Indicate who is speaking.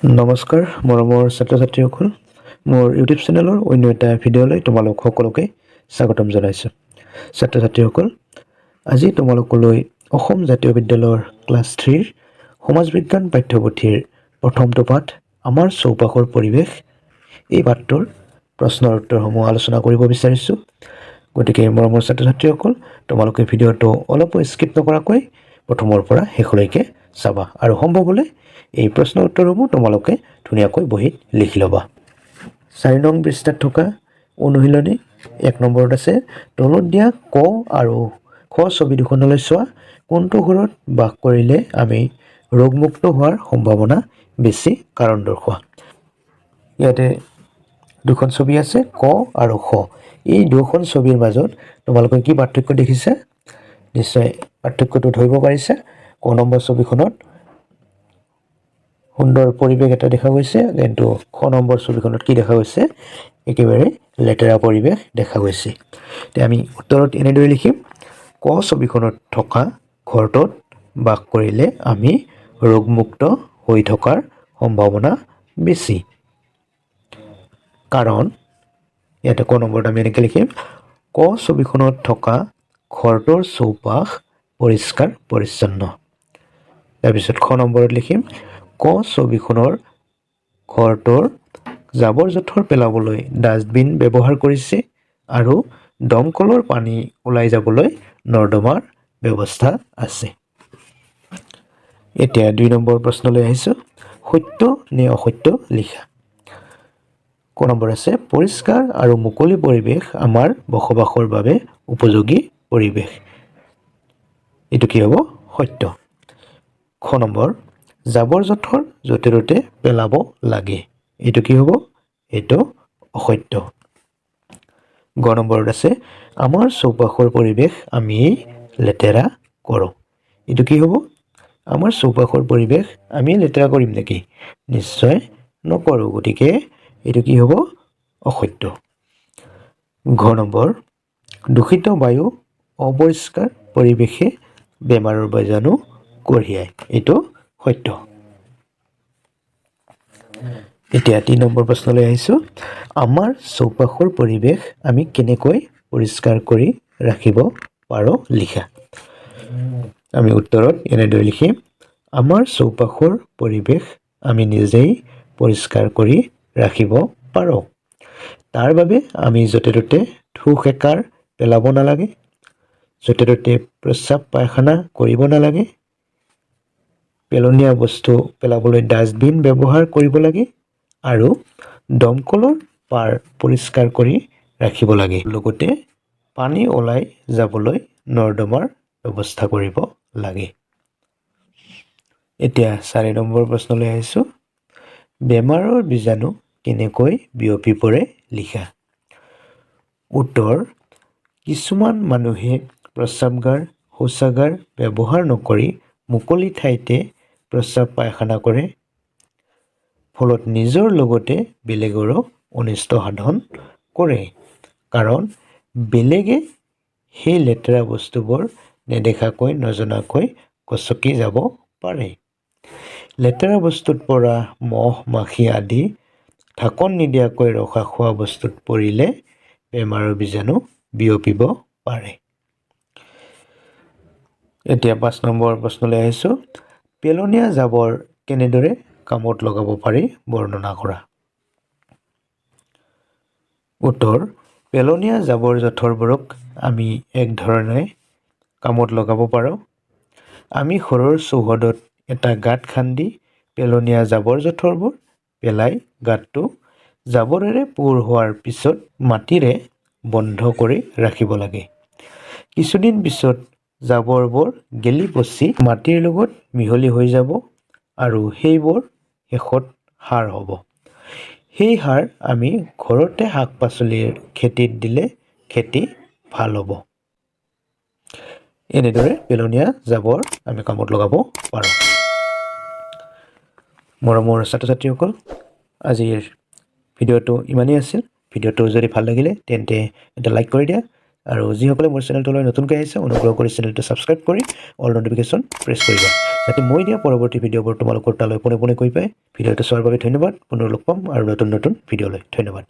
Speaker 1: নমস্কাৰ মৰমৰ ছাত্ৰ ছাত্ৰীসকল মোৰ ইউটিউব চেনেলৰ অন্য এটা ভিডিঅ'লৈ তোমালোক সকলোকে স্বাগতম জনাইছোঁ ছাত্ৰ ছাত্ৰীসকল আজি তোমালোকলৈ অসম জাতীয় বিদ্যালয়ৰ ক্লাছ 3 সমাজ বিজ্ঞান পাঠ্যপুথিৰ প্ৰথমটো পাঠ আমাৰ চৌপাশৰ পৰিৱেশ এই পাঠটোৰ প্ৰশ্নৰ উত্তৰসমূহ আলোচনা কৰিব বিচাৰিছোঁ গতিকে মৰমৰ ছাত্ৰ ছাত্ৰীসকল তোমালোকে ভিডিঅ'টো অলপ স্কিপ নকৰাকৈ প্ৰথমৰ পৰা শেষলৈকে চাবা আৰু সম্ভৱ হ'লে এই প্ৰশ্ন উত্তৰসমূহ তোমালোকে ধুনীয়াকৈ বহিত লিখি ল'বা 4 নং পৃষ্ঠাত থকা অনুশীলনী 1 নম্বৰত আছে তলত দিয়া ক আৰু খ ছবি দুখনলৈ চোৱা কোনটো ঘৰত বাস কৰিলে আমি ৰোগমুক্ত হোৱাৰ সম্ভাৱনা বেছি কাৰণ দৰ্শোৱা ইয়াতে দুখন ছবি আছে ক আৰু খ এই দুখন ছবিৰ মাজত তোমালোকে কি পাৰ্থক্য দেখিছা নিশ্চয় পাৰ্থক্যটো ধৰিব পাৰিছা ক নম্বৰ ছবিখনত সুন্দৰ পৰিৱেশ এটা দেখা গৈছে কিন্তু খ নম্বৰ ছবিখনত কি দেখা গৈছে একেবাৰে লেতেৰা পৰিৱেশ দেখা গৈছে তে আমি উত্তৰত এনেদৰে লিখিম ক ছবিখনত থকা ঘৰটোত বাস কৰিলে আমি ৰোগমুক্ত হৈ থকাৰ সম্ভাৱনা বেছি কাৰণ ইয়াতে ক নম্বৰত আমি এনেকৈ লিখিম ক ছবিখনত থকা ঘৰটোৰ চৌপাশ পৰিষ্কাৰ পৰিচ্ছন্ন তাৰপিছত খ নম্বৰত লিখিম ক ছবিখনৰ ঘৰটোৰ জাবৰ জোথৰ পেলাবলৈ ডাষ্টবিন ব্যৱহাৰ কৰিছে আৰু দমকলৰ পানী ওলাই যাবলৈ নৰ্দমাৰ ব্যৱস্থা আছে এতিয়া 2 নম্বৰ প্ৰশ্নলৈ আহিছোঁ সত্য নে অসত্য লিখা ক নম্বৰ আছে পৰিষ্কাৰ আৰু মুকলি পৰিৱেশ আমাৰ বসবাসৰ বাবে উপযোগী পৰিৱেশ এটো কি হ'ব সত্য খ নম্বৰ জাবৰ জোথৰ য'তে ত'তে পেলাব লাগে এটো কি হ'ব এটো অসত্য গ নম্বৰত আছে আমাৰ চৌপাশৰ পৰিৱেশ আমি লেতেৰা কৰোঁ এটো কি হ'ব আমাৰ চৌপাশৰ পৰিৱেশ আমি লেতেৰা কৰিম নেকি নিশ্চয় নকৰোঁ গতিকে এটো কি হ'ব অসত্য ঘ নম্বৰ দূষিত বায়ু অপৰিষ্কাৰ পৰিৱেশে বেমাৰৰ বীজাণু কঢ়িয়ায় এটো সত্য এতিয়া 3 নম্বৰ প্ৰশ্নলৈ আহিছোঁ আমাৰ চৌপাশৰ পৰিৱেশ আমি কেনেকৈ পৰিষ্কাৰ কৰি ৰাখিব পাৰোঁ লিখা আমি উত্তৰত এনেদৰে লিখিম আমাৰ চৌপাশৰ পৰিৱেশ আমি নিজেই পৰিষ্কাৰ কৰি ৰাখিব পাৰোঁ তাৰ বাবে আমি য'তে ত'তে থু খেকাৰ পেলাব নালাগে য'তে ত'তে প্ৰস্ৰাৱ পায়খানা কৰিব নালাগে পেলনীয়া বস্তু পেলাবলৈ ডাষ্টবিন ব্যৱহাৰ কৰিব লাগে আৰু দমকলৰ পাৰ পৰিষ্কাৰ কৰি ৰাখিব লাগে লগতে পানী ওলাই যাবলৈ নৰ্দমাৰ ব্যৱস্থা কৰিব লাগে এতিয়া 4 নম্বৰ প্ৰশ্নলৈ আহিছোঁ বেমাৰৰ বীজাণু কেনেকৈ বিয়পি পৰে লিখা উত্তৰ কিছুমান মানুহে প্ৰস্ৰাৱগাৰ শৌচাগাৰ ব্যৱহাৰ নকৰি মুকলি ঠাইতে প্ৰস্ৰাৱ পায়খানা কৰে ফলত নিজৰ লগতে বেলেগৰো অনিষ্ট সাধন কৰে কাৰণ বেলেগে সেই লেতেৰা বস্তুবোৰ নেদেখাকৈ নজনাকৈ গছকি যাব পাৰে লেতেৰা বস্তুত পৰা মহ মাখি আদি ঢাকন নিদিয়াকৈ ৰখা খোৱা বস্তুত পৰিলে বেমাৰৰ বীজাণু বিয়পিব পাৰে এতিয়া 5 নম্বৰ প্ৰশ্নলৈ আহিছোঁ পেলনীয়া জাবৰ কেনেদৰে কামত লগাব পাৰি বৰ্ণনা কৰা উত্তৰ পেলনীয়া জাবৰ জোথৰবোৰক আমি এক ধৰণে কামত লগাব পাৰোঁ আমি ঘৰৰ চৌহদত এটা গাঁত খান্দি পেলনীয়া জাবৰ জোথৰবোৰ পেলাই গাঁতটো জাবৰেৰে পূৰ হোৱাৰ পিছত মাটিৰে বন্ধ কৰি ৰাখিব লাগে কিছুদিন পিছত জাবৰবোৰ গেলি পচি মাটিৰ লগত মিহলি হৈ যাব আৰু সেইবোৰ শেষত সাৰ হ'ব সেই সাৰ আমি ঘৰতে শাক পাচলিৰ খেতিত দিলে খেতি ভাল হ'ব এনেদৰে পেলনীয়া জাবৰ আমি কামত লগাব পাৰোঁ মৰমৰ ছাত্ৰ ছাত্ৰীসকল আজিৰ ভিডিঅ'টো ইমানেই আছিল ভিডিঅ'টো যদি ভাল লাগিলে তেন্তে এটা লাইক কৰি দিয়া আৰু যিসকলে মোৰ চেনেলটোলৈ নতুনকৈ আহিছে অনুগ্ৰহ কৰি চেনেলটো ছাবস্ক্ৰাইব কৰি অল নটিফিকেশ্যন প্ৰেছ কৰিবা যাতে মই দিয়া পৰৱৰ্তী ভিডিঅ'বোৰ তোমালোকৰ তালৈ পোনে পোনে গৈ পায়। ভিডিঅ'টো চোৱাৰ বাবে ধন্যবাদ। পুনৰ লগ পাম আৰু নতুন ভিডিঅ'লৈ। ধন্যবাদ।